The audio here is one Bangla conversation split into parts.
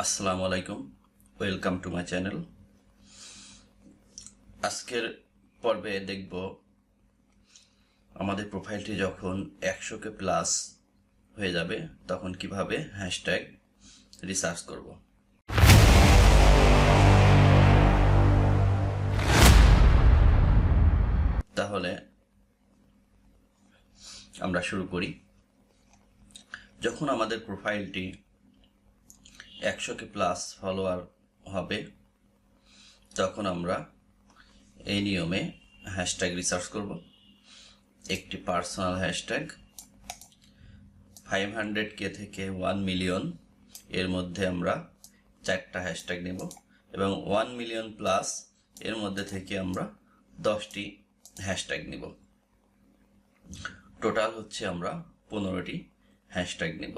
আসসালামু আলাইকুম, ওয়েলকাম টু মাই চ্যানেল। আজকের পর্বে দেখব আমাদের প্রোফাইলটি যখন 100কে প্লাস হয়ে যাবে তখন কিভাবে হ্যাশট্যাগ রিসার্চ করব। তাহলে আমরা শুরু করি। যখন আমাদের প্রোফাইলটি 100কে প্লাস ফলোয়ার হবে তখন আমরা এই নিয়মে হ্যাশট্যাগ রিসার্চ করব। একটি পার্সোনাল হ্যাশট্যাগ 500K থেকে 1 মিলিয়ন এর মধ্যে আমরা 4টা হ্যাশট্যাগ নেব এবং 1 মিলিয়ন প্লাস এর মধ্যে থেকে আমরা 10টি হ্যাশট্যাগ নেব। টোটাল হচ্ছে আমরা 15টি হ্যাশট্যাগ নেব।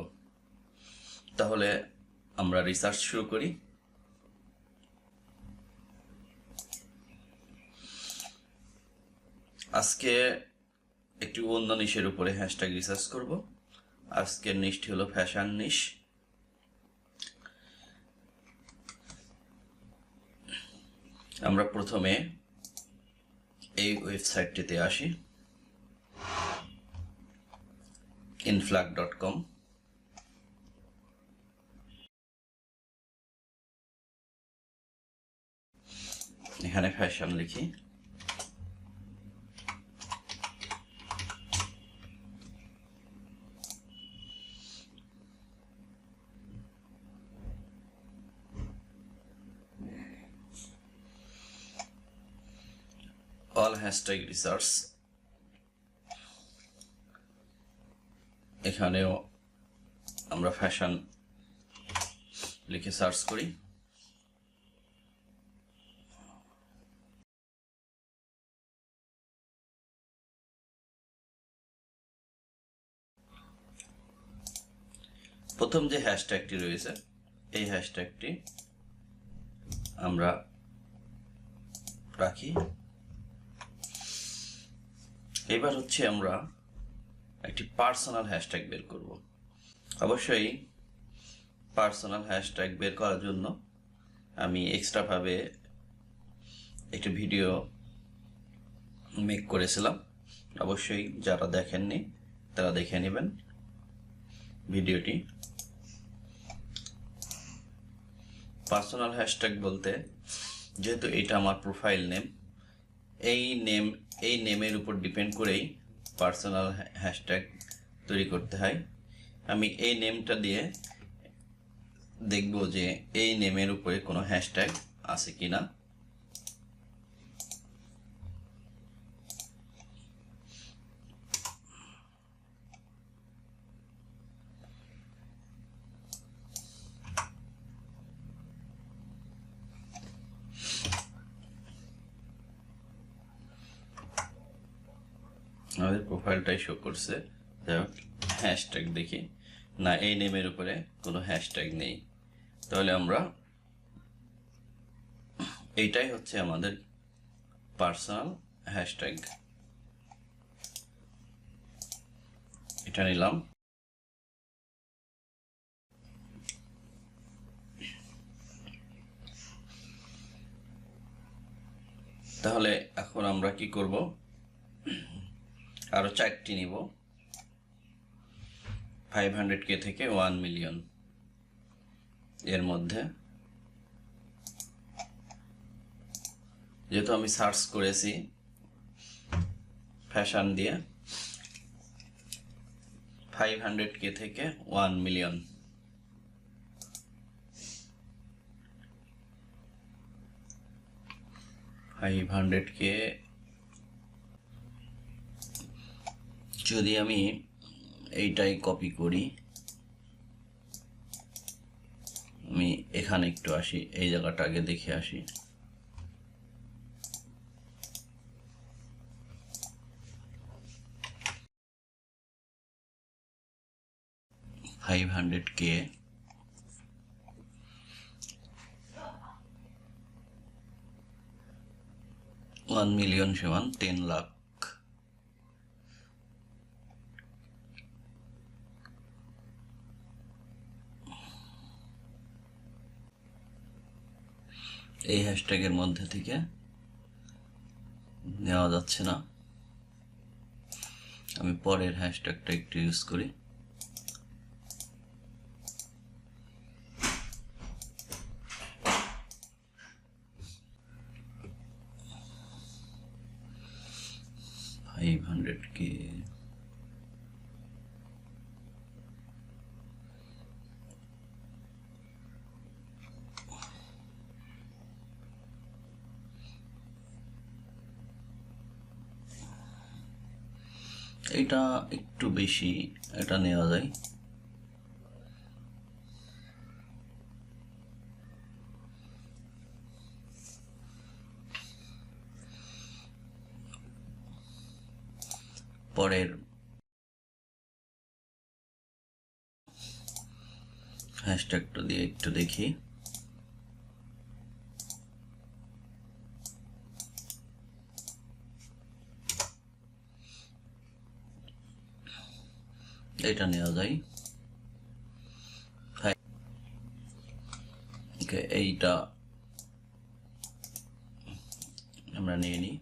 তাহলে আমরা রিসার্চ শুরু করি। আজকে একটি অন্য নিশের উপরে হ্যাশট্যাগ রিসার্চ করব। আজকের নিশটি হলো ফ্যাশন নিশ। আমরা প্রথমে এই ওয়েবসাইটটিতে আসি, influx.com। এখানে ফ্যাশন লিখি। অল হ্যাশট্যাগ রিসার্চ, এখানেও আমরা ফ্যাশন লিখে সার্চ করি। প্রথম যে হ্যাশট্যাগটি রয়েছে এই হ্যাশট্যাগটি আমরা রাখি। এবার হচ্ছে আমরা একটি পার্সোনাল হ্যাশট্যাগ বের করব। অবশ্যই পার্সোনাল হ্যাশট্যাগ বের করার জন্য আমি এক্সট্রাভাবে একটি ভিডিও মেক করেছিলাম। অবশ্যই যারা দেখেননি তারা দেখে নেবেন ভিডিওটি। পার্সোনাল হ্যাশট্যাগ বলতে, যেহেতু এটা আমার প্রোফাইল নেম, এই নেমের উপর ডিপেন্ড করেই পার্সোনাল হ্যাশট্যাগ তৈরি করতে হয়। আমি এই নেমটা দিয়ে দেখব যে এই নেমের উপরে কোনো হ্যাশট্যাগ আছে কিনা। আমাদের প্রোফাইলটাই শো করছে। যাই হোক, হ্যাশট্যাগ দেখি, না এই নেমের উপরে কোনো হ্যাশট্যাগ নেই। তাহলে আমরা এইটাই হচ্ছে আমাদের পার্সোনাল হ্যাশট্যাগ, এটা নিলাম। তাহলে এখন আমরা কি করব, আরো 4টি নিব 500K থেকে 1 মিলিয়ন এর মধ্যে। যেহেতু আমি সার্চ করেছি ফ্যাশন দিয়ে, 500K থেকে 1 মিলিয়ন। যদি আমি এইটাই কপি করি, আমি এখানে একটু আসি, এই জায়গাটা আগে দেখে আসি। $500K 1 মিলিয়ন সমান 10 লাখ। এই হ্যাশট্যাগের মধ্যে থেকে নেওয়া যাচ্ছে না। আমি পরের হ্যাশট্যাগটা একটু ইউজ করি। $500K এটা একটু বেশি, এটা নেওয়া যায়। পরের হ্যাশট্যাগটা দিয়ে একটু দেখি। এটা নেওয়া যায়। এইটা আমরা নিয়ে নিই।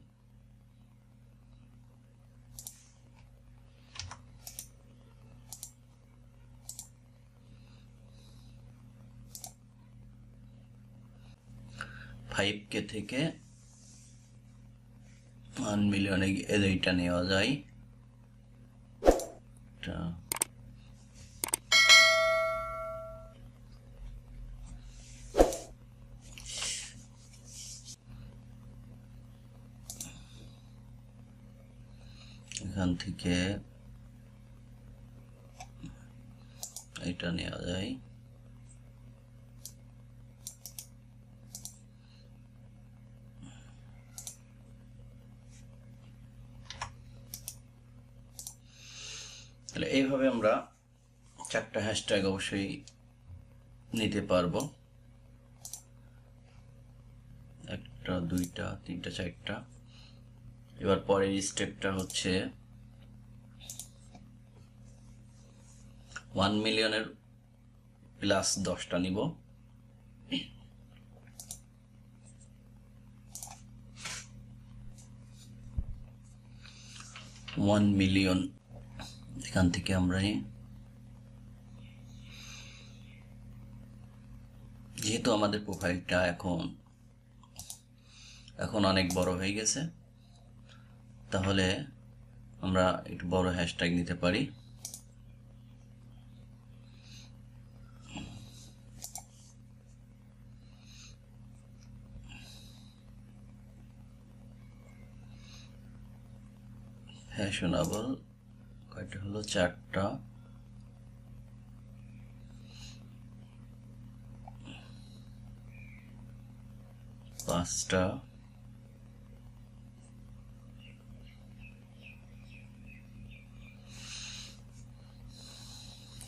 $5K থেকে 1 মিলিয়নে এইটা নেওয়া যায়। এখান থেকে এটা নেওয়া যায়। তাহলে এইভাবে আমরা 4টা হ্যাশট্যাগ অবশ্যই নিতে পারবো। 1টা 2টা 3টা 4টা। এবার পরের স্টেপটা হচ্ছে 1 মিলিয়নের প্লাস 10টা নিব। 1 মিলিয়ন এখান থেকে আমরা যেহেতু আমাদের প্রোফাইলটা এখন অনেক বড় হয়ে গেছে, তাহলে আমরা একটু বড় হ্যাশট্যাগ নিতে পারি। ফ্যাশনেবল কয়টা হলো? 4টা। 5টা।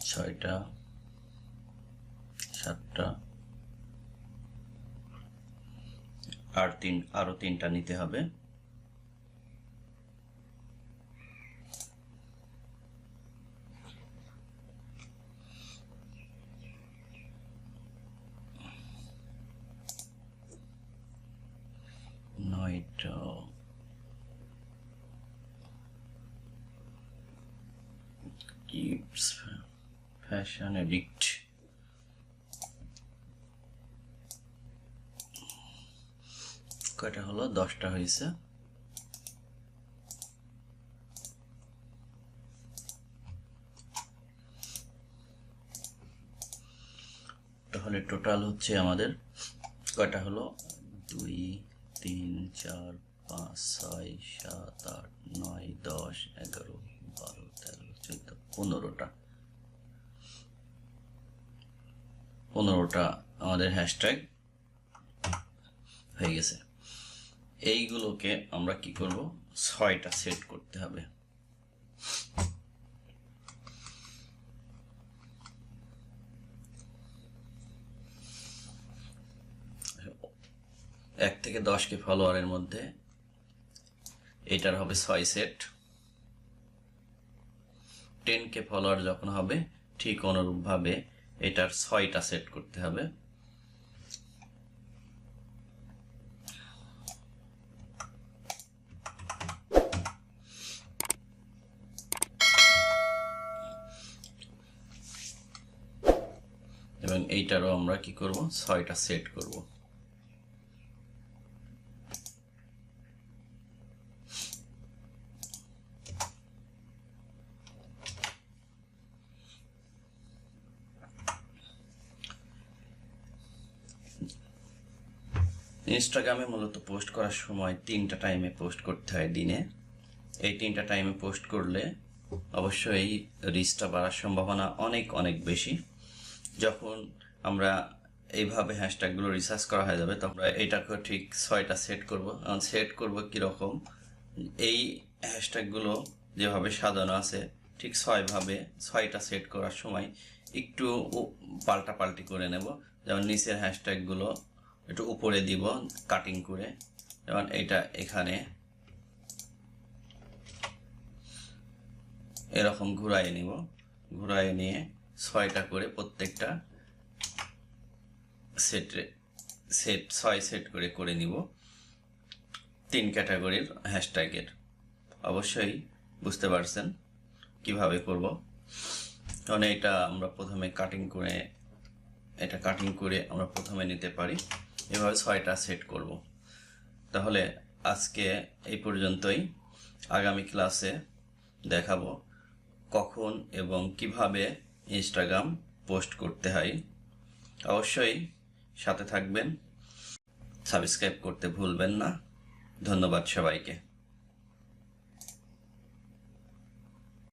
6টা। 7টা। আরো 3টা নিতে হবে। Keeps fashion addict. কয়টা হলো? 10টা হয়েছে। তাহলে টোটাল হচ্ছে আমাদের কয়টা হলো? 2 3 4 5 6 7 8 9 10 11 12 13 14 15টা। 15টা আমাদের হ্যাশট্যাগ হয়ে গেছে। এইগুলোকে আমরা কি করব? 6টা সেট করতে হবে। এক থেকে 10কে ফলোয়ারের মধ্যে এটার হবে 6 সেট। 10কে ফলোয়ার যখন হবে ঠিক অনুরূপভাবে এটার 6টা সেট করতে হবে। এইটারও আমরা কি করব, 6টা সেট করব। ইনস্টাগ্রামে মূলত পোস্ট করার সময় 3টা টাইমে পোস্ট করতে হয় দিনে। এই 3টা টাইমে পোস্ট করলে অবশ্যই রিচটা বাড়ার সম্ভাবনা অনেক অনেক বেশি। যখন আমরা এইভাবে হ্যাশট্যাগুলো রিসার্চ করা হয়ে যাবে তখন আমরা এটাকে ঠিক 6টা সেট করব। সেট করব কীরকম, এই হ্যাশট্যাগুলো যেভাবে সাজানো আছে ঠিক 6টা সেট করার সময় একটু পাল্টাপাল্টি করে নেব। যেমন নিচের হ্যাশট্যাগুলো একটু উপরে দিব কাটিং করে, যেমন এটা এখানে এরকম ঘুরাই নিব। ঘুরাই নিয়ে 6টা করে প্রত্যেকটা সেট 6 সেট করে নিব 3 ক্যাটাগরির হ্যাশট্যাগের। অবশ্যই বুঝতে পারছেন কিভাবে করব। কারণ এটা আমরা প্রথমে কাটিং করে আমরা প্রথমে নিতে পারি। এভাবে 6টা সেট করব। তাহলে আজকে এই পর্যন্তই। আগামী ক্লাসে দেখাবো কখন এবং কিভাবে ইনস্টাগ্রাম পোস্ট করতে হয়। অবশ্যই সাথে থাকবেন, সাবস্ক্রাইব করতে ভুলবেন না। ধন্যবাদ সবাইকে।